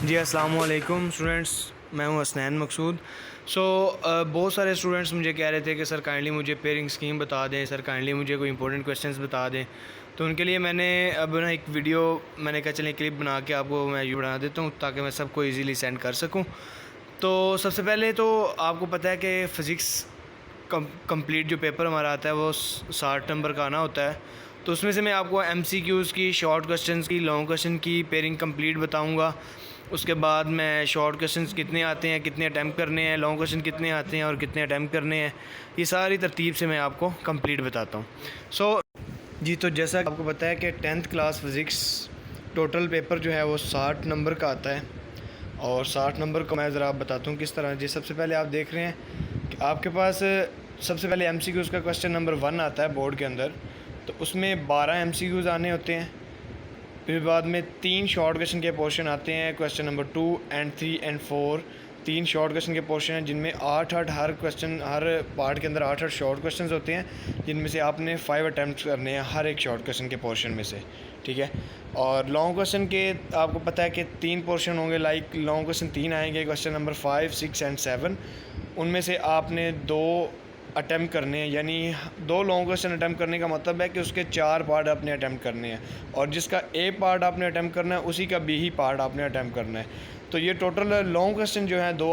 जी अस्सलाम वालेकुम स्टूडेंट्स, मैं हूं हसनैन मकसूद। बहुत सारे स्टूडेंट्स मुझे कह रहे थे कि सर काइंडली मुझे पेयरिंग स्कीम बता दें, सर काइंडली मुझे कोई इंपॉर्टेंट क्वेश्चंस बता दें। तो उनके लिए मैंने अब ना एक वीडियो मैंने कहा चलें क्लिप बना के आपको मैं ये बना देता हूँ ताकि मैं सबको ईज़िली सेंड कर सकूँ। तो सबसे पहले तो आपको पता है कि फ़िज़िक्स कंप्लीट जो पेपर हमारा आता है वो 60 नंबर का आना होता है। तो उसमें से मैं आपको एमसीक्यूज़ की, शॉर्ट क्वेश्चंस की, लॉन्ग क्वेश्चन की पेयरिंग कंप्लीट बताऊंगा। उसके बाद मैं शॉर्ट क्वेश्चंस कितने आते हैं, कितने अटैम्प्ट करने हैं, लॉन्ग क्वेश्चन कितने आते हैं और कितने अटैम्प्ट करने हैं, ये सारी तरतीब से मैं आपको कंप्लीट बताता हूँ। जी, तो जैसा कि आपको पता है कि 10th class physics total paper जो है वो 60 नंबर का आता है। और 60 नंबर को मैं ज़रा आप बताता हूँ किस तरह। जी, सबसे पहले आप देख रहे हैं कि आपके पास सबसे पहले एमसीक्यूज़ का क्वेश्चन नंबर 1 आता है बोर्ड के अंदर। तो उसमें 12 एमसीक्यूज़ आने होते हैं। फिर बाद में 3 शॉर्ट क्वेश्चन के पोर्शन आते हैं, question number 2 and 3 and 4। 3 short question के पोर्शन हैं जिनमें 8-8 हर पार्ट के अंदर 8-8 शॉर्ट क्वेश्चन होते हैं, जिनमें से आपने 5 अटैम्प्ट करने हैं हर एक शॉर्ट क्वेश्चन के पोर्शन में से। ठीक है। और लॉन्ग क्वेश्चन के आपको पता है कि 3 पोर्शन होंगे। लाइक लॉन्ग क्वेश्चन 3 आएंगे, क्वेश्चन नंबर 5, 6 एंड 7। उनमें से आपने 2 अटैम्प्ट करने हैं, यानी 2 लॉन्ग क्वेश्चन अटैम्प्ट करने का मतलब है कि उसके 4 पार्ट आपने अटैम्प्ट करने हैं, और जिसका ए पार्ट आपने अटैम्प्ट करना है उसी का बी ही पार्ट आपने अटैम्प्ट करना है। तो ये टोटल लॉन्ग क्वेश्चन जो है दो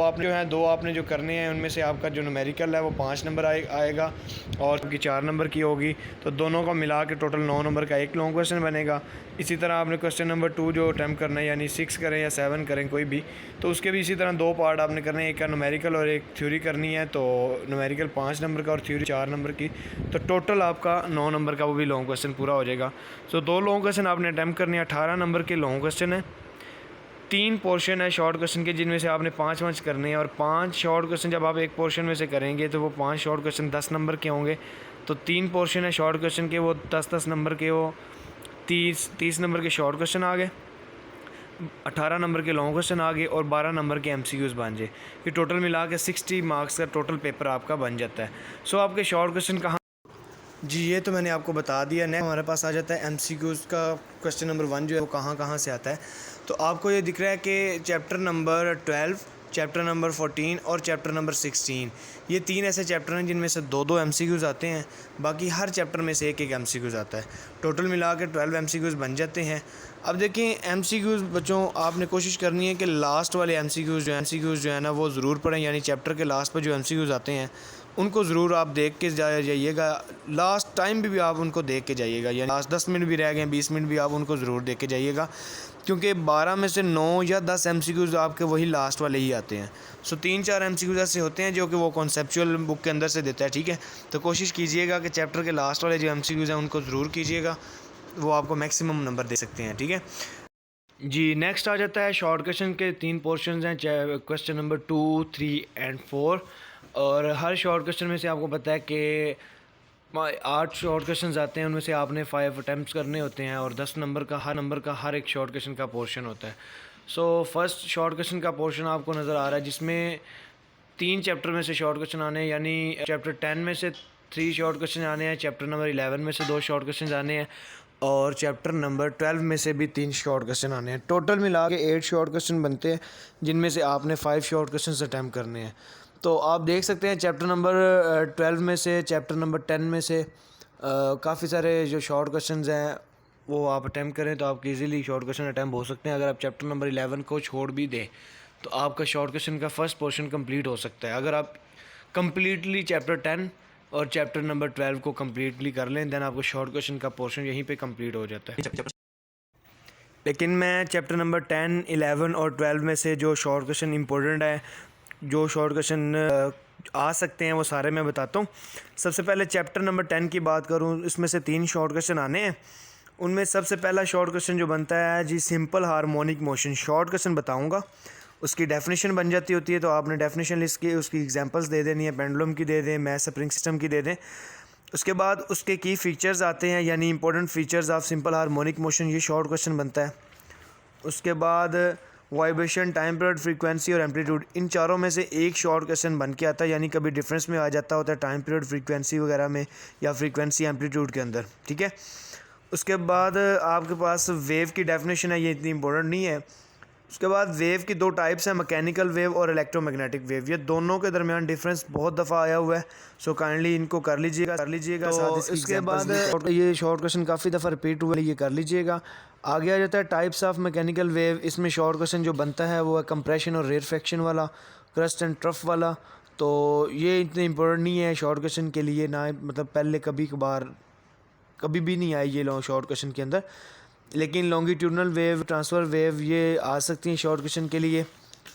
आपने जो करने हैं, उनमें से आपका जो न्यूमेरिकल है वो 5 नंबर आएगा और की 4 नंबर की होगी। तो दोनों को मिला के टोटल 9 नंबर का एक लॉन्ग क्वेश्चन बनेगा। इसी तरह आपने क्वेश्चन नंबर 2 जो अटैम्प्ट करना है, यानी 6 करें या 7 करें कोई भी, तो उसके भी इसी तरह 2 पार्ट आपने करने हैं, एक का न्यूमेरिकल और एक थ्योरी करनी है। तो न्यूमेरिकल 5 नंबर का और थ्योरी 4 नंबर की, तो टोटल आपका 9 नंबर का वो भी लॉन्ग क्वेश्चन पूरा हो जाएगा। 2 लॉन्ग क्वेश्चन आपने अटैम्प्ट करने हैं, 18 नंबर के लॉन्ग क्वेश्चन है। 3 पोर्शन है शॉर्ट क्वेश्चन के, जिनमें से आपने 5 करने हैं, और 5 शॉर्ट क्वेश्चन जब आप एक पोर्शन में से करेंगे तो वो 5 शॉर्ट क्वेश्चन 10 नंबर के होंगे। तो 3 पोर्शन है शॉर्ट क्वेश्चन के, वो 10-10 नंबर के, वो 30 नंबर के शॉर्ट क्वेश्चन आ गए, 18 नंबर के लॉन्ग क्वेश्चन आ गए और 12 नंबर के एमसीक्यूज़ बन जाए। ये टोटल मिला के 60 मार्क्स का टोटल पेपर आपका बन जाता है। आपके शॉर्ट क्वेश्चन कहाँ। जी, ये तो मैंने आपको बता दिया। नेक्स्ट हमारे पास आ जाता है एमसीक्यूज़ का क्वेश्चन नंबर 1 जो है वो कहाँ कहाँ से आता है। तो आपको ये दिख रहा है कि चैप्टर नंबर 12, चैप्टर नंबर 14 और चैप्टर नंबर 16, ये 3 ऐसे चैप्टर हैं जिनमें से 2-2 एमसीक्यूज़ आते हैं। बाकी हर चैप्टर में से एक एक एमसीक्यूज़ आता है। टोटल मिला के 12 एमसीक्यूज़ बन जाते हैं। अब देखें, एमसीक्यूज़ बच्चों आपने कोशिश करनी है कि लास्ट वाले एमसीक्यूज़ जो है ना वो ज़रूर पढ़ें, यानी चैप्टर के लास्ट पर जो एमसीक्यूज़ आते हैं उनको ज़रूर आप देख के जाइएगा। लास्ट टाइम भी आप उनको देख के जाइएगा, यानी लास्ट 10 मिनट भी रह गए, 20 मिनट भी आप उनको ज़रूर देख के जाइएगा, क्योंकि 12 में से 9 या 10 एमसीक्यूज़ आपके वही लास्ट वाले ही आते हैं। 3-4 एमसीक्यूज़ ऐसे होते हैं जो कि वो कॉन्सेप्चुअल बुक के अंदर से देता है। ठीक है, तो कोशिश कीजिएगा कि चैप्टर के लास्ट वाले जो एमसीक्यूज़ हैं उनको ज़रूर कीजिएगा, वो आपको मैक्सिमम नंबर दे सकते हैं। ठीक है जी। नेक्स्ट आ जाता है शॉर्ट क्वेश्चन के 3 पोर्शंस हैं, क्वेश्चन नंबर 2, 3 एंड 4। और हर शॉर्ट क्वेश्चन में से आपको पता है कि 8 शॉर्ट क्वेश्चंस आते हैं, उनमें से आपने 5 अटैम्प्ट्स करने होते हैं और 10 नंबर का हर एक शॉर्ट क्वेश्चन का पोर्शन होता है। फर्स्ट शॉर्ट क्वेश्चन का पोर्शन आपको नज़र आ रहा है जिसमें 3 चैप्टर में से शॉर्ट क्वेश्चन आने हैं, यानी चैप्टर 10 में से 3 शॉर्ट क्वेश्चन आने हैं, चैप्टर नंबर 11 में से 2 शॉर्ट क्वेश्चन आने हैं और चैप्टर नंबर 12 में से भी 3 शॉर्ट क्वेश्चन आने हैं। टोटल मिला के 8 शॉर्ट क्वेश्चन बनते हैं, जिनमें से आपने 5 शॉर्ट क्वेश्चन अटैम्प्ट करने हैं। तो आप देख सकते हैं चैप्टर नंबर 12 में से, चैप्टर नंबर 10 में से काफ़ी सारे जो शॉर्ट क्वेश्चंस हैं वो आप अटैम्प्ट करें तो आपके इजीली शॉर्ट क्वेश्चन अटैम्प्ट हो सकते हैं। अगर आप चैप्टर नंबर 11 को छोड़ भी दें तो आपका शॉर्ट क्वेश्चन का फर्स्ट पोर्शन कंप्लीट हो सकता है। अगर आप कंप्लीटली चैप्टर 10 और चैप्टर नंबर 12 को कंप्लीटली कर लें, देन आपको शॉर्ट क्वेश्चन का पोर्शन यहीं पे कंप्लीट हो जाता है। लेकिन मैं चैप्टर नंबर 10, 11 और 12 में से जो शॉर्ट क्वेश्चन इंपॉर्टेंट है, जो शॉर्ट क्वेश्चन आ सकते हैं, वो सारे मैं बताता हूँ। सबसे पहले चैप्टर नंबर 10 की बात करूँ, इसमें से 3 शॉर्ट क्वेश्चन आने हैं। उनमें सबसे पहला शॉर्ट क्वेश्चन जो बनता है जी, simple harmonic motion. Short question बताऊँगा, उसकी डेफिनेशन बन जाती होती है, तो आपने डेफिनेशन लिस्ट की उसकी एग्जांपल्स दे देनी है, पेंडुलम की दे दें, मैथ स्प्रिंग सिस्टम की दे दें। उसके बाद उसके की फ़ीचर्स आते हैं, यानी important features of simple harmonic motion, ये शॉर्ट क्वेश्चन बनता है। उसके बाद वाइब्रेशन, टाइम पीरियड, फ्रीक्वेंसी और एम्पलीट्यूड, इन चारों में से एक शॉर्ट क्वेश्चन बन के आता है, यानी कभी डिफरेंस में आ जाता होता है टाइम पीरियड, फ्रीक्वेंसी वगैरह में, या फ्रीक्वेंसी एम्पलीट्यूड के अंदर। ठीक है। उसके बाद आपके पास वेव की डेफिनेशन है, ये इतनी इंपॉर्टेंट नहीं है। उसके बाद वेव की दो टाइप्स हैं, मैकेनिकल वेव और इलेक्ट्रोमैग्नेटिक वेव। ये दोनों के दरमियान डिफरेंस बहुत दफ़ा आया हुआ है, सो काइंडली इनको कर लीजिएगा तो साथ इसके बाद ये शॉर्ट क्वेश्चन काफ़ी दफ़ा रिपीट हुआ है, ये कर लीजिएगा। आगे आ जाता है टाइप्स ऑफ मैकेनिकल वेव। इसमें शॉर्ट क्वेश्चन जो बनता है वो है कंप्रेशन और रेरफेक्शन वाला, क्रस्ट एंड ट्रफ वाला। तो ये इतने इम्पोर्टेंट नहीं है शॉर्ट क्वेश्चन के लिए, ना मतलब पहले कभी कभार कभी भी नहीं आई ये लॉन्ग शॉर्ट क्वेश्चन के अंदर, लेकिन लॉन्गिट्यूडनल वेव, ट्रांसफ़र वेव ये आ सकती हैं शॉर्ट क्वेश्चन के लिए,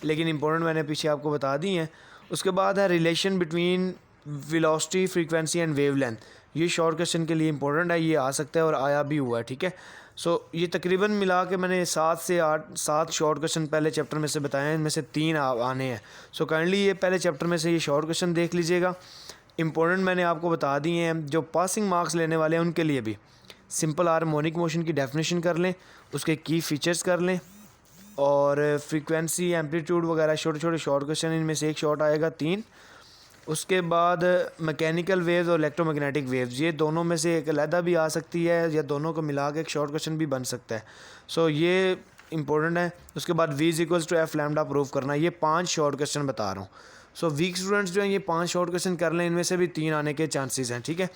लेकिन इंपॉर्टेंट मैंने पीछे आपको बता दी हैं। उसके बाद है relation between velocity, frequency and wavelength. ये शॉर्ट क्वेश्चन के लिए इंपॉर्टेंट है, ये आ सकता है और आया भी हुआ है, ठीक है। सो ये तकरीबन मिला के मैंने 7 शॉर्ट क्वेश्चन पहले चैप्टर में से बताए हैं, इनमें से 3 आने हैं। सो काइंडली ये पहले चैप्टर में से ये शॉर्ट क्वेश्चन देख लीजिएगा। इंपॉर्टेंट मैंने आपको बता दिए हैं, जो पासिंग मार्क्स लेने वाले हैं उनके लिए भी सिंपल हार्मोनिक मोशन की डेफिनेशन कर लें, उसके की फ़ीचर्स कर लें, और फ्रीक्वेंसी, एम्पलीट्यूड वगैरह छोटे छोटे शॉर्ट क्वेश्चन, इनमें से एक शॉर्ट आएगा 3। उसके बाद मैकेनिकल वेव्स और इलेक्ट्रोमैग्नेटिक वेव्स, ये दोनों में से एक अलहदा भी आ सकती है या दोनों को मिला के एक शॉर्ट क्वेश्चन भी बन सकता है। सो ये इंपॉर्टेंट है। उसके बाद v equals to F lambda prove करना, ये 5 शॉर्ट क्वेश्चन बता रहा हूँ। सो वीक स्टूडेंट्स जो हैं ये 5 शॉर्ट क्वेश्चन कर लें, इनमें से भी 3 आने के चांसेस हैं, ठीक है।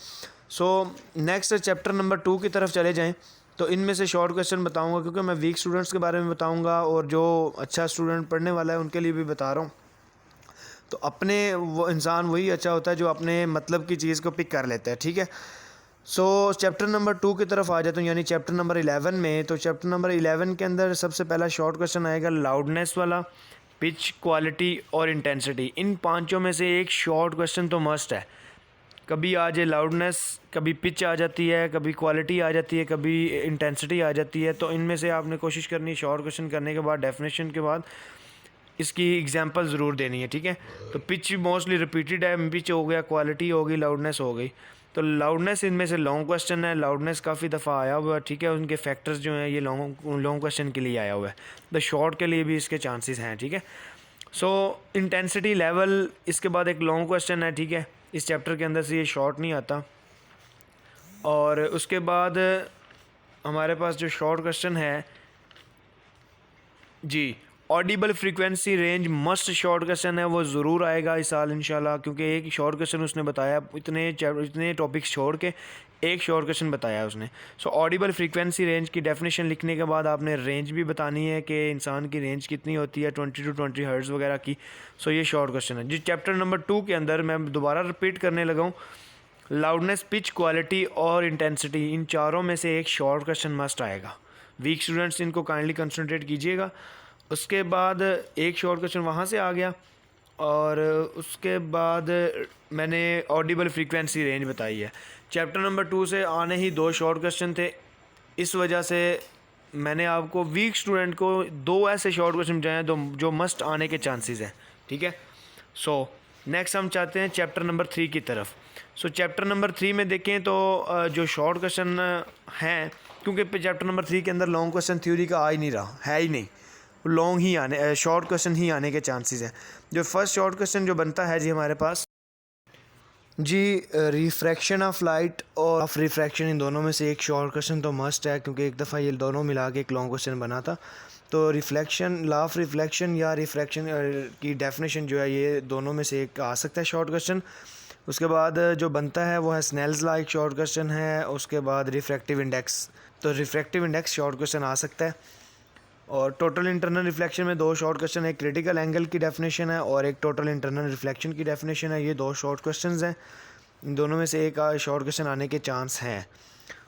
सो नेक्स्ट चैप्टर नंबर 2 की तरफ चले जाएँ। तो इनमें से शॉर्ट क्वेश्चन बताऊंगा, क्योंकि मैं वीक स्टूडेंट्स के बारे में बताऊंगा और जो अच्छा स्टूडेंट पढ़ने वाला है उनके लिए भी बता रहा हूँ। तो अपने वो इंसान वही अच्छा होता है जो अपने मतलब की चीज़ को पिक कर लेता है, ठीक है। सो चैप्टर नंबर 2 की तरफ आ जाता हूँ, यानी चैप्टर नंबर 11 में। तो चैप्टर नंबर 11 के अंदर सबसे पहला शॉर्ट क्वेश्चन आएगा लाउडनेस वाला, पिच, क्वालिटी और इंटेंसिटी। इन पांचों में से एक शॉर्ट क्वेश्चन तो मस्ट है। कभी आ जाए लाउडनेस, कभी पिच आ जाती है, कभी क्वालिटी आ जाती है, कभी इंटेंसिटी आ जाती है। तो इनमें से आपने कोशिश करनी है शॉर्ट क्वेश्चन करने के बाद, डेफिनेशन के बाद इसकी एग्जांपल ज़रूर देनी है, ठीक है। तो पिच मोस्टली रिपीटेड है, पिच हो गया, क्वालिटी हो गई, लाउडनेस हो गई। तो लाउडनेस इनमें से लॉन्ग क्वेश्चन है, लाउडनेस काफ़ी दफ़ा आया हुआ है, ठीक है। उनके फैक्टर्स जो हैं ये लॉन्ग क्वेश्चन के लिए आया हुआ है, तो शॉर्ट के लिए भी इसके चांसेस हैं, ठीक है। सो इंटेंसिटी लेवल, इसके बाद एक लॉन्ग क्वेश्चन है, ठीक है। इस चैप्टर के अंदर से ये शॉर्ट नहीं आता। और उसके बाद हमारे पास जो शॉर्ट क्वेश्चन है जी, audible frequency range must short question है, वो ज़रूर आएगा इस साल इंशाल्लाह, क्योंकि एक शॉर्ट क्वेश्चन उसने बताया, इतने टॉपिक्स छोड़ के एक शॉर्ट क्वेश्चन बताया उसने। सो ऑडिबल फ्रीक्वेंसी रेंज की डेफिनेशन लिखने के बाद आपने रेंज भी बतानी है कि इंसान की रेंज कितनी होती है, 20 to 20 हर्ट्ज़ वगैरह की। सो ये शॉर्ट क्वेश्चन है जी। चैप्टर नंबर 2 के अंदर मैं दोबारा रिपीट करने लगा हूँ, लाउडनेस, पिच, क्वालिटी और इंटेंसिटी, इन चारों में से एक शॉर्ट क्वेश्चन मस्ट आएगा। वीक स्टूडेंट्स इनको काइंडली कंसंट्रेट कीजिएगा। उसके बाद एक शॉर्ट क्वेश्चन वहाँ से आ गया, और उसके बाद मैंने ऑडिबल फ्रीक्वेंसी रेंज बताई है। चैप्टर नंबर 2 से आने ही 2 शॉर्ट क्वेश्चन थे, इस वजह से मैंने आपको वीक स्टूडेंट को 2 ऐसे शॉर्ट क्वेश्चन बताए हैं जो मस्ट आने के चांसेस हैं, ठीक है। सो नेक्स्ट हम चाहते हैं चैप्टर नंबर 3 की तरफ। सो चैप्टर नंबर 3 में देखें तो जो शॉर्ट क्वेश्चन हैं, क्योंकि चैप्टर नंबर 3 के अंदर लॉन्ग क्वेश्चन थ्योरी का आ ही नहीं रहा, है ही नहीं, लॉन्ग ही आने, शॉर्ट क्वेश्चन ही आने के चांसेस हैं। जो फर्स्ट शॉर्ट क्वेश्चन जो बनता है जी हमारे पास जी, रिफ्रैक्शन ऑफ लाइट और ऑफ रिफ्रैक्शन, इन दोनों में से एक शॉर्ट क्वेश्चन तो मस्ट है, क्योंकि एक दफ़ा ये दोनों मिला के एक लॉन्ग क्वेश्चन बना था। तो रिफ्लेक्शन, लॉ ऑफ रिफ्लेक्शन या रिफ्रैक्शन की डेफिनेशन जो है, ये दोनों में से एक आ सकता है शॉर्ट क्वेश्चन। उसके बाद जो बनता है वो है स्नेल्स लॉ, एक शॉर्ट क्वेश्चन है। उसके बाद रिफ्रैक्टिव इंडेक्स, तो रिफ्रैक्टिव इंडेक्स शॉर्ट क्वेश्चन आ सकता है। और टोटल इंटरनल रिफ्लेक्शन में 2 शॉर्ट क्वेश्चन, एक क्रिटिकल एंगल की डेफिनेशन है और एक टोटल इंटरनल रिफ्लेक्शन की डेफिनेशन है। ये 2 शॉर्ट क्वेश्चंस हैं, इन दोनों में से एक शॉर्ट क्वेश्चन आने के चांस हैं।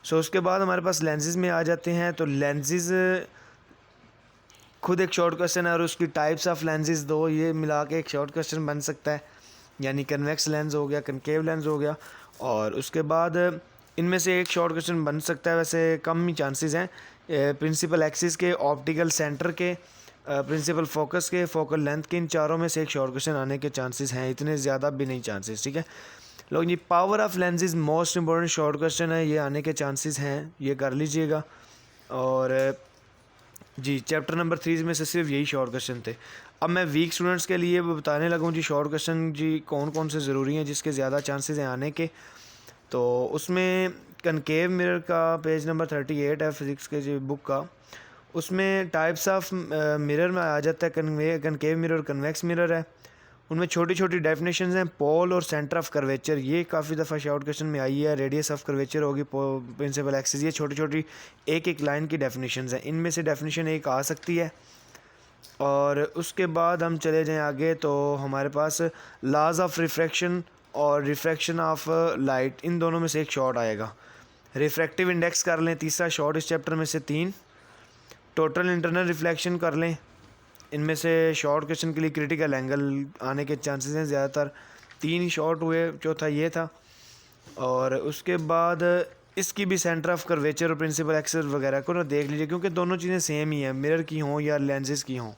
सो उसके बाद हमारे पास लेंसेज में आ जाते हैं। तो लेंसेज खुद एक शॉर्ट क्वेश्चन है, और उसकी टाइप्स ऑफ लेंसेज 2, ये मिला के एक शॉर्ट क्वेश्चन बन सकता है, यानी कन्वेक्स लेंस हो गया, कनकेव लेंस हो गया। और उसके बाद इनमें से एक शॉर्ट क्वेश्चन बन सकता है, वैसे कम ही चांसेस हैं, प्रिंसिपल एक्सिस के, ऑप्टिकल सेंटर के, प्रिंसिपल फोकस के, फोकल लेंथ के, इन चारों में से एक शॉर्ट क्वेश्चन आने के चांसेस हैं, इतने ज़्यादा भी नहीं चांसेस, ठीक है। लोग ये power of lenses most important short question है, ये आने के चांसेस हैं, ये कर लीजिएगा। और जी चैप्टर नंबर 3 में से सिर्फ यही शॉर्ट क्वेश्चन थे। अब मैं वीक स्टूडेंट्स के लिए बताने लगा हूँ जी शॉर्ट क्वेश्चन जी कौन कौन से ज़रूरी हैं जिसके ज़्यादा चांसेस हैं आने के। तो उसमें कनकेव मिरर का पेज नंबर 38 है फिज़िक्स के जी बुक का, उसमें टाइप्स ऑफ मिरर में आ जाता है कनकेव मिरर, कन्वेक्स मिरर है। उनमें छोटी छोटी डेफिनेशंस हैं। पोल और सेंटर ऑफ कर्वेचर, ये काफ़ी दफ़ा शॉर्ट क्वेश्चन में आई है। रेडियस ऑफ कर्वेचर होगी, प्रिंसिपल एक्सिस, ये छोटी छोटी एक एक लाइन की डेफिनेशंस हैं। इनमें से डेफिनेशन एक आ सकती है। और उसके बाद हम चले जाएं आगे तो हमारे पास लॉज ऑफ रिफ्रैक्शन और रिफ्रैक्शन ऑफ लाइट, इन दोनों में से एक शॉर्ट आएगा। रिफ्रैक्टिव इंडेक्स कर लें, तीसरा शॉर्ट इस चैप्टर में से 3। टोटल इंटरनल रिफ्लेक्शन कर लें, इनमें से शॉर्ट क्वेश्चन के लिए क्रिटिकल एंगल आने के चांसेस हैं ज़्यादातर। 3 शॉर्ट हुए, चौथा ये था। और उसके बाद इसकी भी सेंटर ऑफ कर्वेचर और प्रिंसिपल एक्सिस वगैरह को ना देख लीजिए, क्योंकि दोनों चीज़ें सेम ही हैं, मिरर की हों या लेंसेज की हों।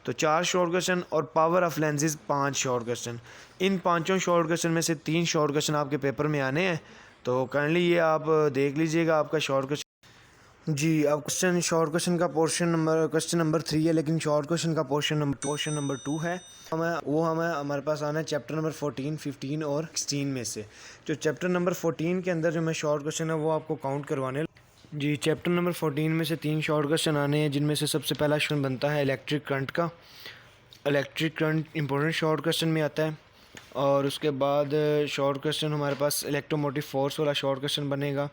तो 4 शॉर्ट क्वेश्चन और power of lenses 5 short question. In 5 short question में से 3 शॉर्ट क्वेश्चन आपके पेपर में आने हैं, तो काइंडली ये आप देख लीजिएगा आपका शॉर्ट क्वेश्चन। जी, अब शॉर्ट क्वेश्चन का क्वेश्चन नंबर 3 है, लेकिन शॉर्ट क्वेश्चन का पोर्शन नंबर 2 है। हमें हमारे पास आना है चैप्टर नंबर 14, 15 और 16 में से। जो चैप्टर नंबर 14 के अंदर जो मैं शॉर्ट क्वेश्चन है वो आपको काउंट करवाने। जी, चैप्टर नंबर 14 में से 3 शॉर्ट क्वेश्चन आने हैं, जिनमें से सबसे पहला क्वेश्चन बनता है इलेक्ट्रिक करंट का। Electric current important short question में आता है। और उसके बाद शॉर्ट क्वेश्चन हमारे पास इलेक्ट्रोमोटिव फोर्स वाला शॉर्ट क्वेश्चन बनेगा।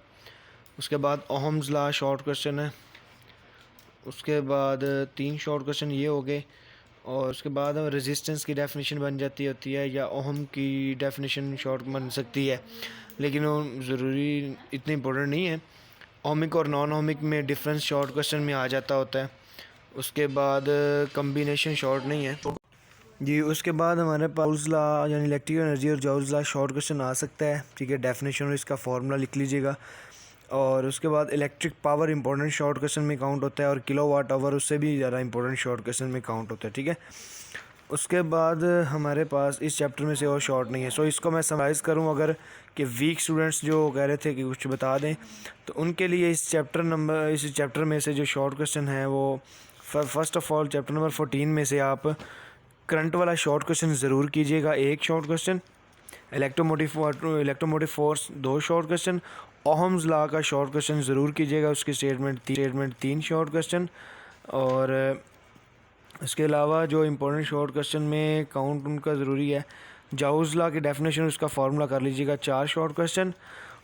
उसके बाद ओहम्स लॉ शॉर्ट क्वेश्चन है। उसके बाद 3 शॉर्ट क्वेश्चन ये हो गए। और उसके बाद रेजिस्टेंस की डेफिनेशन बन जाती होती है, या ओहम की डेफिनेशन शॉर्ट बन सकती है, लेकिन वो ज़रूरी इतनी इंपॉर्टेंट नहीं है। ओमिक और नॉन ओमिक में डिफरेंस शॉर्ट क्वेश्चन में आ जाता होता है। उसके बाद कम्बिनेशन शॉर्ट नहीं है। जी, उसके बाद हमारे पास जॉल्स लॉ यानी इलेक्ट्रिक एनर्जी और जॉल्स लॉ शॉर्ट क्वेश्चन आ सकता है। ठीक है, डेफिनेशन और इसका फार्मूला लिख लीजिएगा। और उसके बाद electric power important short question में काउंट होता है, और किलोवाट आवर उससे भी ज़्यादा इंपॉर्टेंट शॉर्ट क्वेश्चन में काउंट होता है। ठीक है, उसके बाद हमारे पास इस चैप्टर में से और शॉर्ट नहीं है। सो इसको मैं समराइज़ करूं अगर कि वीक स्टूडेंट्स जो कह रहे थे कि कुछ बता दें, तो उनके लिए इस चैप्टर में से जो शॉर्ट क्वेश्चन है वो first of all chapter number 14 में से आप करंट वाला शॉर्ट क्वेश्चन ज़रूर कीजिएगा, 1 short question. Electromotive force 2 short question. Ohm's law का शॉर्ट क्वेश्चन ज़रूर कीजिएगा, उसकी स्टेटमेंट 3 शॉर्ट क्वेश्चन। और इसके अलावा जो इम्पोर्टेंट शॉर्ट क्वेश्चन में काउंट उनका ज़रूरी है, जॉल्स लॉ की डेफिनेशन उसका फार्मूला कर लीजिएगा, 4 शॉर्ट क्वेश्चन।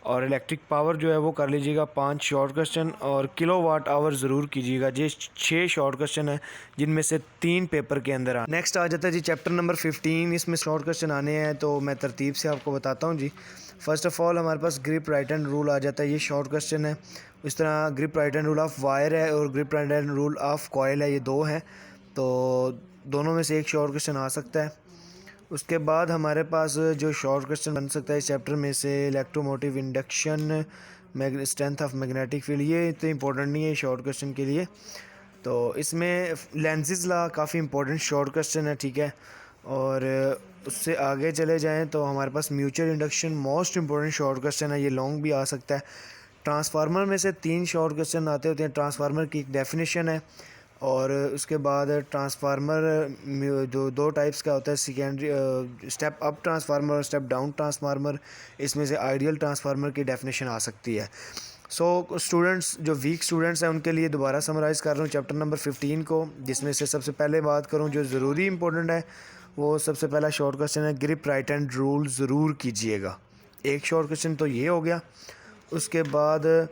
और इलेक्ट्रिक पावर जो है वो कर लीजिएगा 5 शॉर्ट क्वेश्चन। और किलोवाट आवर ज़रूर कीजिएगा। ये 6 शॉर्ट क्वेश्चन है, जिनमें से 3 पेपर के अंदर आए। नेक्स्ट आ जाता है जी चैप्टर नंबर 15। इसमें शॉर्ट क्वेश्चन आने हैं, तो मैं तरतीब से आपको बताता हूँ जी। फर्स्ट ऑफ ऑल हमारे पास ग्रिप राइट हैंड रूल आ जाता है, ये शॉर्ट क्वेश्चन है। इस तरह grip right hand rule of wire है और grip right hand rule of coil है, ये 2 हैं, तो दोनों में से एक शॉर्ट क्वेश्चन आ सकता है। उसके बाद हमारे पास जो शॉर्ट क्वेश्चन बन सकता है इस चैप्टर में से electromotive induction, strength of magnetic field, ये इतने इंपॉर्टेंट नहीं है शॉर्ट क्वेश्चन के लिए। तो इसमें लेंसेज लॉ काफ़ी इंपॉर्टेंट शॉर्ट क्वेश्चन है। ठीक है, और उससे आगे चले जाएं तो हमारे पास mutual induction most important short question है, ये लॉन्ग भी आ सकता है। ट्रांसफार्मर में से 3 शॉर्ट क्वेश्चन आते होते हैं। ट्रांसफार्मर की एक डेफिनेशन है, और उसके बाद ट्रांसफार्मर जो 2 टाइप्स का होता है, सेकेंडरी स्टेप अप ट्रांसफार्मर और स्टेप डाउन ट्रांसफार्मर। इसमें से आइडियल ट्रांसफार्मर की डेफिनेशन आ सकती है। सो स्टूडेंट्स जो वीक स्टूडेंट्स हैं उनके लिए दोबारा समराइज़ कर रहा हूँ चैप्टर नंबर 15 को, जिसमें से सबसे पहले बात करूँ जो ज़रूरी इंपॉर्टेंट है, वो सबसे पहला शॉर्ट क्वेश्चन है ग्रिप राइट हैंड रूल ज़रूर कीजिएगा, 1 शॉर्ट क्वेश्चन तो ये हो गया। उसके बाद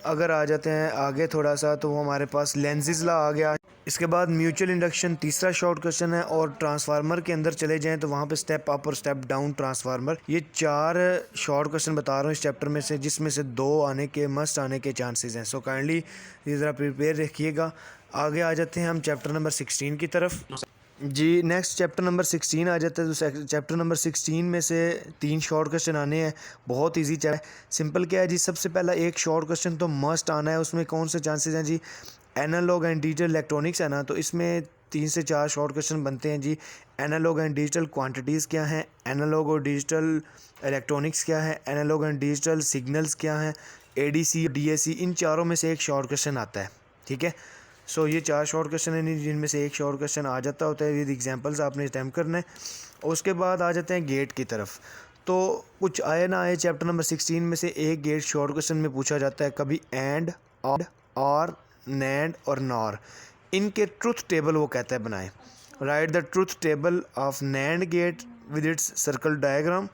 अगर आ जाते हैं आगे थोड़ा सा, तो वो हमारे पास लेंसेज लॉ आ गया। इसके बाद म्यूचुअल इंडक्शन तीसरा शॉर्ट क्वेश्चन है, और ट्रांसफार्मर के अंदर चले जाएं तो वहाँ पे स्टेप अप और स्टेप डाउन ट्रांसफार्मर, ये 4 शॉर्ट क्वेश्चन बता रहा हूँ इस चैप्टर में से, जिसमें से 2 आने के मस्ट आने के चांसेस हैं। सो काइंडली ज़रा प्रिपेयर रखिएगा। आगे आ जाते हैं हम चैप्टर नंबर 16 की तरफ। जी, नेक्स्ट चैप्टर नंबर 16 आ जाता है। तो चैप्टर नंबर 16 में से 3 शॉर्ट क्वेश्चन आने हैं, बहुत इजी चैप्टर, सिंपल क्या है जी। सबसे पहला एक शॉर्ट क्वेश्चन तो मस्ट आना है, उसमें कौन से चांसेस हैं जी, एनालॉग एंड डिजिटल इलेक्ट्रॉनिक्स है ना, तो इसमें 3 से 4 शॉर्ट क्वेश्चन बनते हैं जी। एनालॉग एंड डिजिटल क्वांटिटीज़ क्या हैं, एनालॉग और डिजिटल इलेक्ट्रॉनिक्स क्या है, एनालॉग एंड डिजिटल सिग्नल्स क्या हैं, एडीसी डीएसी, इन चारों में से एक शॉर्ट क्वेश्चन आता है। ठीक है, सो ये 4 शॉर्ट क्वेश्चन हैं जिनमें से एक शॉर्ट क्वेश्चन आ जाता होता है। ये एग्जांपल्स आपने अटैम्प्ट करना है। उसके बाद आ जाते हैं गेट की तरफ। तो कुछ आए ना आए, चैप्टर नंबर 16 में से एक गेट शॉर्ट क्वेश्चन में पूछा जाता है, कभी एंड, और, नैंड और नॉर, इनके ट्रुथ टेबल वो कहता है बनाएं। Write the truth table of NAND gate with its circle diagram,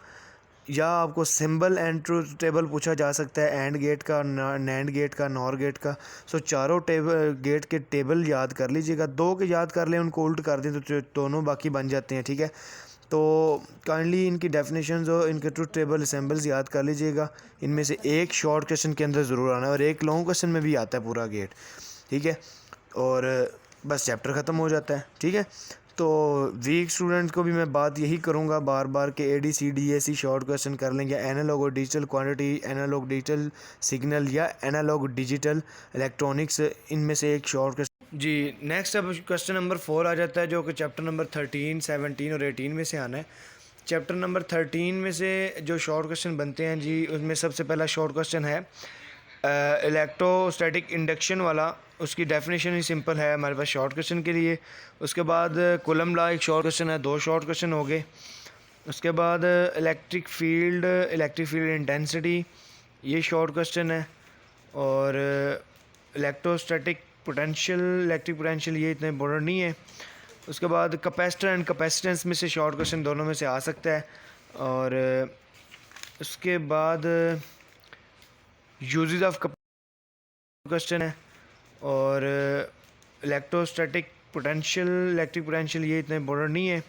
या आपको सिंबल एंड ट्रुथ टेबल पूछा जा सकता है एंड गेट का, नैंड गेट का, नॉर गेट का। सो चारों टेबल गेट के टेबल याद कर लीजिएगा, 2 के याद कर लें, उनको उल्ट कर दें तो दोनों बाकी बन जाते हैं, ठीक है। तो काइंडली इनकी डेफिनेशंस और इनके ट्रुथ टेबल सिंबल्स याद कर लीजिएगा। इनमें से एक शॉर्ट क्वेश्चन के अंदर ज़रूर आना है और एक लॉन्ग क्वेश्चन में भी आता है पूरा गेट, ठीक है। और बस चैप्टर ख़त्म हो जाता है, ठीक है। तो वीक स्टूडेंट को भी मैं बात यही करूँगा बार बार कि ADCDAC शॉर्ट क्वेश्चन कर लेंगे, एनालॉग और digital quantity, analog digital signal या एनालॉग डिजिटल इलेक्ट्रॉनिक्स, इनमें से एक शॉर्ट क्वेश्चन। जी नेक्स्ट अब क्वेश्चन नंबर 4 आ जाता है, जो कि चैप्टर नंबर 13, 17 और 18 में से आना है। चैप्टर नंबर 13 में से जो शॉर्ट क्वेश्चन बनते हैं जी, उसमें सबसे पहला शॉर्ट क्वेश्चन है इलेक्ट्रोस्टैटिक इंडक्शन वाला। उसकी डेफिनेशन ही सिंपल है हमारे पास शॉर्ट क्वेश्चन के लिए। उसके बाद कूलम लॉ एक शॉर्ट क्वेश्चन है, 2 शॉर्ट क्वेश्चन हो गए। उसके बाद इलेक्ट्रिक फील्ड इंटेंसिटी, ये शॉर्ट क्वेश्चन है। और इलेक्ट्रिक पोटेंशियल ये इतने इंपॉर्टेंट नहीं है। उसके बाद कैपेसिटर एंड कैपेसिटेंस में से शॉर्ट क्वेश्चन दोनों में से आ सकता है। और उसके बाद यूजेस ऑफ क्वेश्चन है। और इलेक्ट्रिक पोटेंशियल ये इतने इंपॉर्टेंट नहीं है।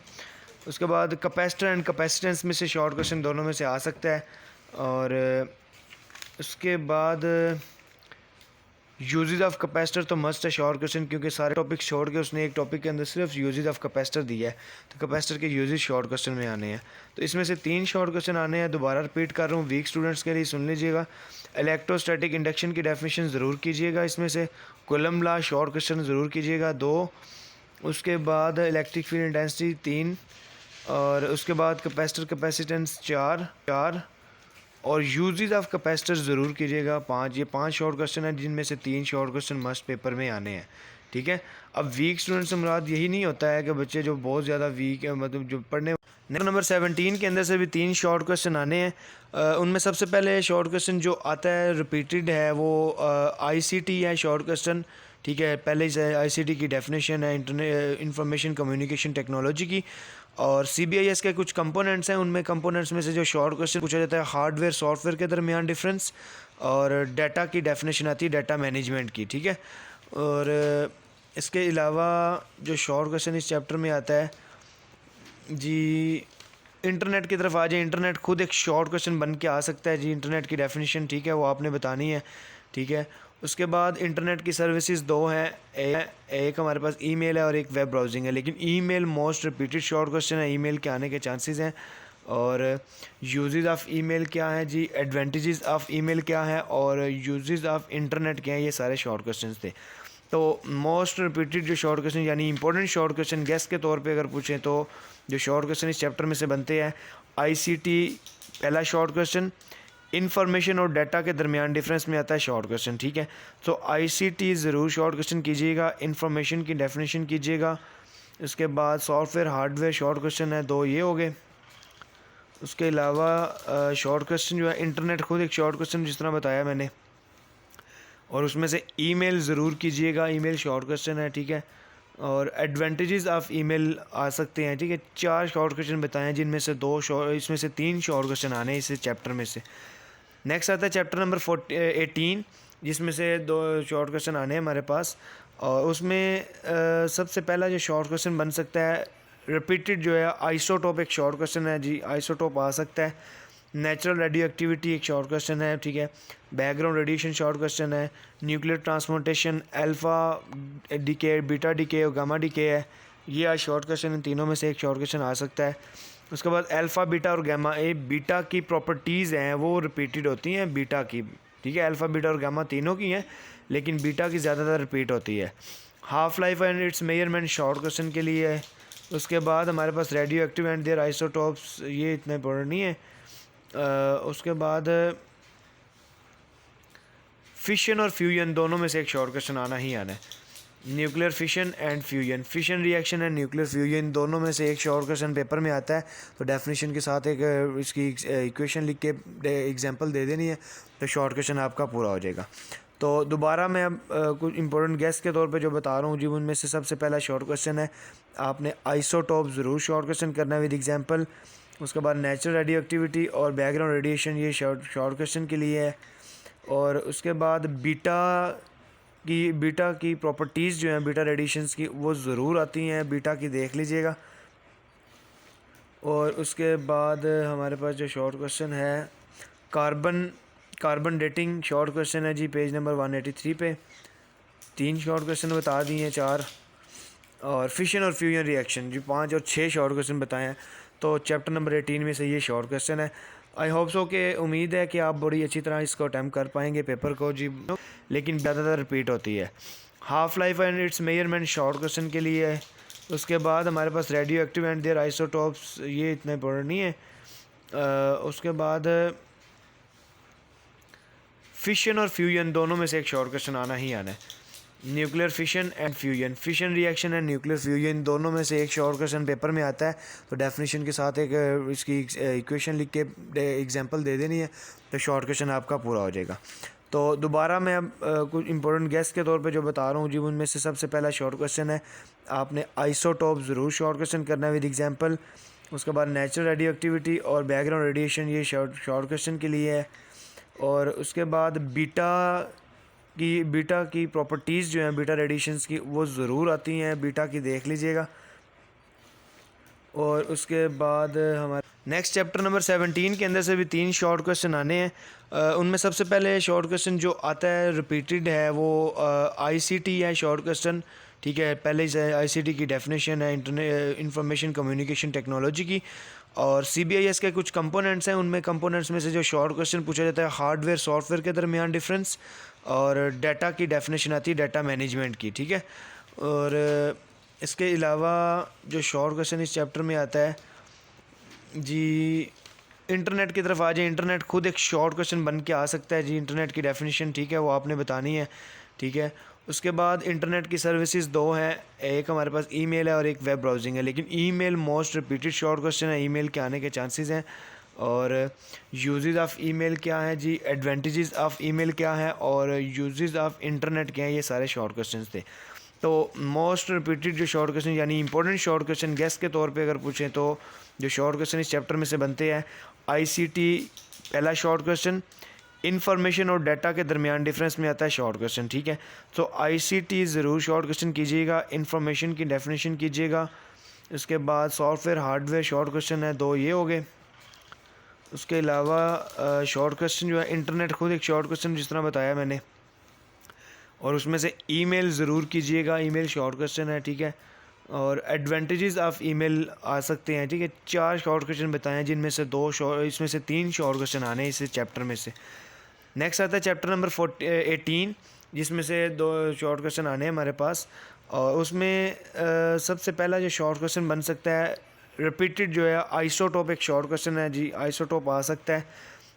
उसके बाद कैपेसिटर एंड कैपेसिटेंस में से शॉर्ट क्वेश्चन दोनों में से आ सकता है। और उसके बाद यूजेस ऑफ कैपेसिटर तो मस्ट है शॉर्ट क्वेश्चन, क्योंकि सारे टॉपिक छोड़ के उसने एक टॉपिक के अंदर सिर्फ यूजेस ऑफ कैपेसिटर दिया है, तो कैपेसिटर के यूजेस शॉर्ट क्वेश्चन में आने हैं। तो इसमें से 3 शॉर्ट क्वेश्चन आने हैं। दोबारा रिपीट कर रहा हूँ वीक स्टूडेंट्स के लिए, सुन लीजिएगा। इलेक्ट्रोस्टैटिक इंडक्शन की डेफिनेशन ज़रूर कीजिएगा, इसमें से कूलम लॉ शॉर्ट क्वेश्चन ज़रूर कीजिएगा 2। उसके बाद इलेक्ट्रिक फील्ड इंटेंसिटी 3। और उसके बाद कैपेसिटर कैपेसिटेंस 4 और यूजेस ऑफ कैपेसिटर ज़रूर कीजिएगा 5। ये 5 शॉर्ट क्वेश्चन हैं, जिनमें से 3 शॉर्ट क्वेश्चन मस्ट पेपर में आने हैं, ठीक है। अब वीक स्टूडेंट से मुराद यही नहीं होता है कि बच्चे जो बहुत ज़्यादा वीक है, मतलब जो पढ़ने। नंबर 17 के अंदर से भी 3 शॉर्ट क्वेश्चन आने हैं। उनमें सबसे पहले शॉर्ट क्वेश्चन जो आता है रिपीटेड है वो ICT है शॉर्ट क्वेश्चन, ठीक है। पहले से ICT की डेफिनेशन है इंफॉर्मेशन कम्युनिकेशन टेक्नोलॉजी की। और CBIS के कुछ कंपोनेंट्स हैं, उनमें कंपोनेंट्स में से जो शॉर्ट क्वेश्चन पूछा जाता है हार्डवेयर सॉफ्टवेयर के दरमियान डिफरेंस, और डाटा की डेफिनेशन आती है डाटा मैनेजमेंट की, ठीक है। और इसके अलावा जो शॉर्ट क्वेश्चन इस चैप्टर में आता है जी, इंटरनेट की तरफ आ जाए। इंटरनेट खुद एक शॉर्ट क्वेश्चन बन के आ सकता है जी, इंटरनेट की डेफिनेशन, ठीक है, वो आपने बतानी है, ठीक है। उसके बाद इंटरनेट की सर्विसेज 2 हैं, एक हमारे पास ईमेल है और एक वेब ब्राउजिंग है, लेकिन email most repeated short question है, ईमेल के आने के चांसेस हैं। और यूजेस ऑफ ईमेल क्या है जी, एडवांटेजेस ऑफ ईमेल क्या है, और यूजेस ऑफ इंटरनेट क्या है, ये सारे शॉर्ट क्वेश्चन थे। तो मोस्ट रिपीटेड जो शॉर्ट क्वेश्चन यानी इंपॉर्टेंट शॉर्ट क्वेश्चन गेस के तौर पे अगर पूछें तो जो शॉर्ट क्वेश्चन इस चैप्टर में से बनते हैं, ICT पहला शॉर्ट क्वेश्चन, इन्फॉर्मेशन और डाटा के दरमियान डिफरेंस में आता है शॉर्ट क्वेश्चन, ठीक है। तो ICT ज़रूर शॉर्ट क्वेश्चन कीजिएगा, इन्फॉर्मेशन की डेफिनेशन कीजिएगा। उसके बाद सॉफ्टवेयर हार्डवेयर शॉर्ट क्वेश्चन है 2, ये हो गए। उसके अलावा शॉर्ट क्वेश्चन जो है इंटरनेट खुद एक शॉर्ट क्वेश्चन जिस तरह बताया मैंने, और उसमें से ईमेल ज़रूर कीजिएगा, ईमेल शॉर्ट क्वेश्चन है, ठीक है। और एडवांटेजेस ऑफ ईमेल आ सकते हैं, ठीक है। 4 शॉर्ट क्वेश्चन बताएं, जिनमें से 2 इसमें से 3 शॉर्ट क्वेश्चन आने हैं इस चैप्टर में से। नेक्स्ट आता है चैप्टर नंबर 18, जिसमें से 2 शॉर्ट क्वेश्चन आने हैं हमारे पास। और उसमें सबसे पहला जो शॉर्ट क्वेश्चन बन सकता है रिपीटेड जो है आइसोटोप एक शॉर्ट क्वेश्चन है जी, आइसोटोप आ सकता है। नेचुरल रेडियो एक्टिविटी एक शॉर्ट क्वेश्चन है, ठीक है। बैकग्राउंड रेडिएशन शॉर्ट क्वेश्चन है। Nuclear transportation, alpha decay, beta decay और गामा डीके है, ये आज शॉर्ट क्वेश्चन इन तीनों में से एक शॉर्ट क्वेश्चन आ सकता है। उसके बाद अल्फ़ा बीटा और गामा ए, बीटा की प्रॉपर्टीज़ हैं वो रिपीटेड होती हैं बीटा की, ठीक है। अल्फ़ा बीटा और गामा तीनों की हैं, लेकिन बीटा की ज़्यादातर रिपीट होती है। Half life and its measurement short question के लिए है। उसके बाद हमारे पास radioactive and their isotopes, ये इतना इंपॉर्टेंट नहीं है। उसके बाद फिशन और फ्यूजन दोनों में से एक शॉर्ट क्वेश्चन आना ही आना है। Nuclear fission and fusion, fission reaction and nuclear fusion दोनों में से एक शॉर्ट क्वेश्चन पेपर में आता है। तो डेफिनेशन के साथ एक इसकी इक्वेशन लिख के एग्जांपल दे देनी है, तो शॉर्ट क्वेश्चन आपका पूरा हो जाएगा। तो दोबारा मैं अब कुछ इंपॉर्टेंट गेस्ट के तौर पे जो बता रहा हूँ जी, उनमें से सबसे पहला शॉर्ट क्वेश्चन है, आपने आइसोटॉप ज़रूर शॉर्ट क्वेश्चन करना है विद एग्जांपल। उसके बाद नेचुरल रेडियो एक्टिविटी और बैकग्राउंड रेडिएशन, ये शॉर्ट क्वेश्चन के लिए है। और उसके बाद बीटा की प्रॉपर्टीज़ जो हैं बीटा रेडिएशंस की, वो ज़रूर आती हैं, बीटा की देख लीजिएगा। और उसके बाद हमारे पास जो शॉर्ट क्वेश्चन है कार्बन डेटिंग, शॉर्ट क्वेश्चन है जी पेज नंबर 183 पे। 3 शॉर्ट क्वेश्चन बता दिए हैं, 4। और फिशन और फ्यूजन रिएक्शन जी 5 और 6 शॉर्ट क्वेश्चन बताए हैं। तो चैप्टर नंबर 18 में से ये शॉर्ट क्वेश्चन है। आई होप सो कि उम्मीद है कि आप बड़ी अच्छी तरह इसको अटैम्प्ट कर पाएंगे पेपर को जी, लेकिन ज़्यादातर रिपीट होती है। Half life and its measurement short question के लिए है। उसके बाद हमारे पास radioactive and their isotopes, ये इतना इंपॉर्टेंट नहीं है। उसके बाद फिशन और फ्यूजन दोनों में से एक शॉर्ट क्वेश्चन आना ही आना है। Nuclear fission and fusion, fission reaction and nuclear fusion दोनों में से एक शॉर्ट क्वेश्चन पेपर में आता है। तो डेफिनेशन के साथ एक इसकी इक्वेशन लिख के एग्जांपल दे देनी है, तो शॉर्ट क्वेश्चन आपका पूरा हो जाएगा। तो दोबारा मैं अब कुछ इंपॉर्टेंट गेस्ट के तौर पे जो बता रहा हूँ जी, उनमें से सबसे पहला शॉर्ट क्वेश्चन है, आपने आइसोटॉप ज़रूर शॉर्ट क्वेश्चन करना है विद एग्जांपल। उसके बाद नेचुरल रेडियो एक्टिविटी और बैकग्राउंड रेडिएशन, ये शॉर्ट क्वेश्चन के लिए है। और उसके बाद बीटा की प्रॉपर्टीज़ जो हैं बीटा रेडिएशंस की, वो ज़रूर आती हैं, बीटा की देख लीजिएगा। और उसके बाद हमारे नेक्स्ट चैप्टर नंबर 17 के अंदर से भी 3 शॉर्ट क्वेश्चन आने हैं। उनमें सबसे पहले शॉर्ट क्वेश्चन जो आता है रिपीटेड है, वो आईसीटी है शॉर्ट क्वेश्चन, ठीक है। पहले से आईसीटी की डेफिनेशन है इंफॉर्मेशन कम्युनिकेशन टेक्नोलॉजी की। और सीबीआईएस के कुछ कंपोनेंट्स हैं, उनमें कंपोनेंट्स में से जो शॉर्ट क्वेश्चन पूछा जाता है, हार्डवेयर सॉफ्टवेयर के दरमियान डिफरेंस, और डाटा की डेफिनेशन आती है डाटा मैनेजमेंट की, ठीक है। और इसके अलावा जो शॉर्ट क्वेश्चन इस चैप्टर में आता है जी, इंटरनेट की तरफ आ जाए। इंटरनेट खुद एक शॉर्ट क्वेश्चन बन के आ सकता है जी, इंटरनेट की डेफिनेशन, ठीक है, वो आपने बतानी है, ठीक है। उसके बाद इंटरनेट की सर्विसेज 2 हैं, एक हमारे पास ईमेल है और एक वेब ब्राउजिंग है, लेकिन email most repeated short question है, ईमेल के आने के चांसेस हैं। और यूजेस ऑफ ईमेल क्या है जी, एडवांटेजेस ऑफ ईमेल क्या है, और यूजेस ऑफ इंटरनेट क्या है, ये सारे शॉर्ट क्वेश्चन थे। तो मोस्ट रिपीटेड जो शॉर्ट क्वेश्चन यानी इंपॉर्टेंट शॉर्ट क्वेश्चन गेस्ट के तौर पे अगर पूछें, तो जो शॉर्ट क्वेश्चन इस चैप्टर में से बनते हैं, आईसीटी पहला शॉर्ट क्वेश्चन, इन्फॉर्मेशन और डाटा के दरमियान डिफरेंस में आता है शॉर्ट क्वेश्चन, ठीक है। तो आईसीटी ज़रूर शॉर्ट क्वेश्चन कीजिएगा, इन्फॉर्मेशन की डेफिनेशन कीजिएगा। उसके बाद सॉफ्टवेयर हार्डवेयर शॉर्ट क्वेश्चन है 2, ये हो गए। उसके अलावा शॉर्ट क्वेश्चन जो है, इंटरनेट खुद एक शॉर्ट क्वेश्चन जिस तरह बताया मैंने, और उसमें से ईमेल ज़रूर कीजिएगा, ईमेल शॉर्ट क्वेश्चन है, ठीक है। और एडवांटेजेस ऑफ ईमेल आ सकते हैं, ठीक है। 4 शॉर्ट क्वेश्चन बताए हैं, जिनमें से 2 इसमें से 3 शॉर्ट क्वेश्चन आने हैं इस चैप्टर में से। नेक्स्ट आता है चैप्टर नंबर 18, जिसमें से 2 शॉर्ट क्वेश्चन आने हैं हमारे पास। और उसमें सबसे पहला जो शॉर्ट क्वेश्चन बन सकता है रिपीटेड जो है, आइसोटॉप एक शॉर्ट क्वेश्चन है जी, आइसोटॉप आ सकता है।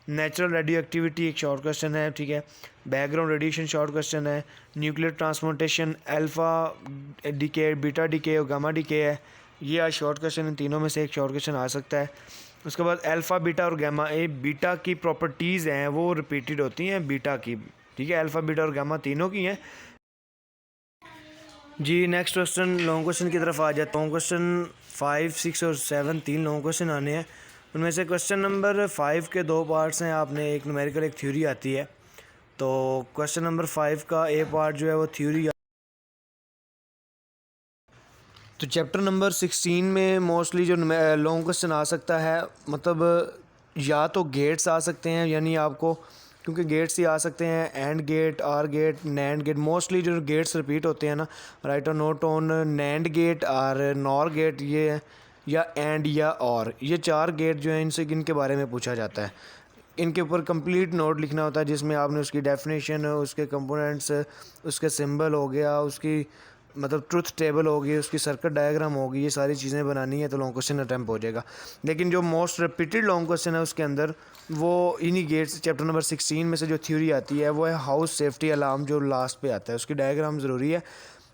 नेचुरल रेडियो एक्टिविटी एक शॉर्ट क्वेश्चन है, ठीक है। बैकग्राउंड रेडिएशन शॉर्ट क्वेश्चन है। Nuclear transportation, alpha decay, beta decay और गामा डीके है, ये आज शॉर्ट क्वेश्चन, इन तीनों में से एक शॉर्ट क्वेश्चन आ सकता है। उसके बाद अल्फ़ा बीटा और गामा ए, बीटा की प्रॉपर्टीज़ हैं वो रिपीटेड होती हैं बीटा की, ठीक है। अल्फ़ा बीटा और गामा तीनों की हैं जी। नेक्स्ट क्वेश्चन लॉन्ग क्वेश्चन की तरफ आ जाता हूँ। क्वेश्चन 5, 6 और 7 3 लॉन्ग क्वेश्चन आने हैं। उनमें से क्वेश्चन नंबर 5 के 2 पार्ट्स हैं, आपने एक न्यूमेरिकल एक थ्योरी आती है। तो क्वेश्चन नंबर 5 का ए पार्ट जो है वो थ्योरी। तो चैप्टर नंबर 16 में मोस्टली जो लॉन्ग क्वेश्चन आ सकता है, मतलब या तो गेट्स आ सकते हैं, यानी आपको क्योंकि गेट्स ही आ सकते हैं, AND gate, OR gate, NAND gate. Mostly जो गेट्स रिपीट होते हैं ना, राइट और नोट ऑन नैंड गेट और नॉर गेट, ये या एंड या और, ये 4 गेट जो हैं इनसे इनके बारे में पूछा जाता है। इनके ऊपर कंप्लीट नोट लिखना होता है, जिसमें आपने उसकी डेफिनेशन, उसके कंपोनेंट्स, उसके सिंबल हो गया, उसकी मतलब ट्रुथ टेबल होगी, उसकी सर्किट डायग्राम होगी, ये सारी चीज़ें बनानी है, तो लॉन्ग क्वेश्चन अटैम्प्ट हो जाएगा। लेकिन जो मोस्ट रिपीटेड लॉन्ग क्वेश्चन है उसके अंदर, वो इन्हीं गेट्स चैप्टर नंबर 16 में से जो थ्योरी आती है वो है हाउस सेफ्टी अलार्म, जो लास्ट पे आता है, उसकी डायग्राम ज़रूरी है।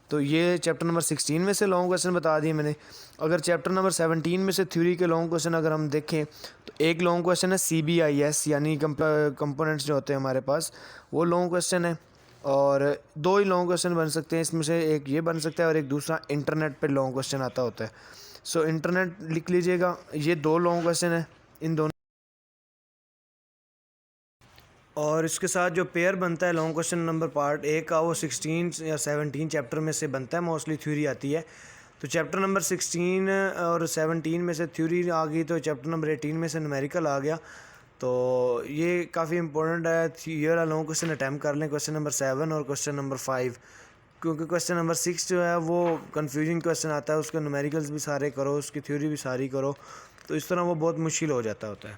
तो ये चैप्टर नंबर 16 में से लॉन्ग क्वेश्चन बता दिए मैंने। अगर चैप्टर नंबर 17 में से थ्योरी के लॉन्ग क्वेश्चन अगर हम देखें, तो एक लॉन्ग क्वेश्चन है CBIS, यानी कंपोनेंट्स जो होते हैं हमारे पास, वो लॉन्ग क्वेश्चन है। और दो ही लॉन्ग क्वेश्चन बन सकते हैं, इसमें से एक ये बन सकता है और एक दूसरा इंटरनेट पे लॉन्ग क्वेश्चन आता होता है। सो इंटरनेट लिख लीजिएगा, ये दो लॉन्ग क्वेश्चन है इन दोनों। और इसके साथ जो पेयर बनता है long question number part A का, वो 16 या 17 चैप्टर में से बनता है, मोस्टली थ्योरी आती है। तो चैप्टर नंबर 16 और 17 में से थ्योरी आ गई, तो चैप्टर नंबर 18 में से न्यूमेरिकल आ गया। तो ये काफ़ी इंपॉर्टेंट है, ये वाला लॉन्ग क्वेश्चन अटैम्प्ट कर लें, क्वेश्चन नंबर 7 और क्वेश्चन नंबर 5, क्योंकि क्वेश्चन नंबर 6 जो है वो कन्फ्यूजिंग क्वेश्चन आता है, उसके न्यूमेरिकल्स भी सारे करो, उसकी थ्योरी भी सारी करो, तो इस तरह वो बहुत मुश्किल हो जाता होता है।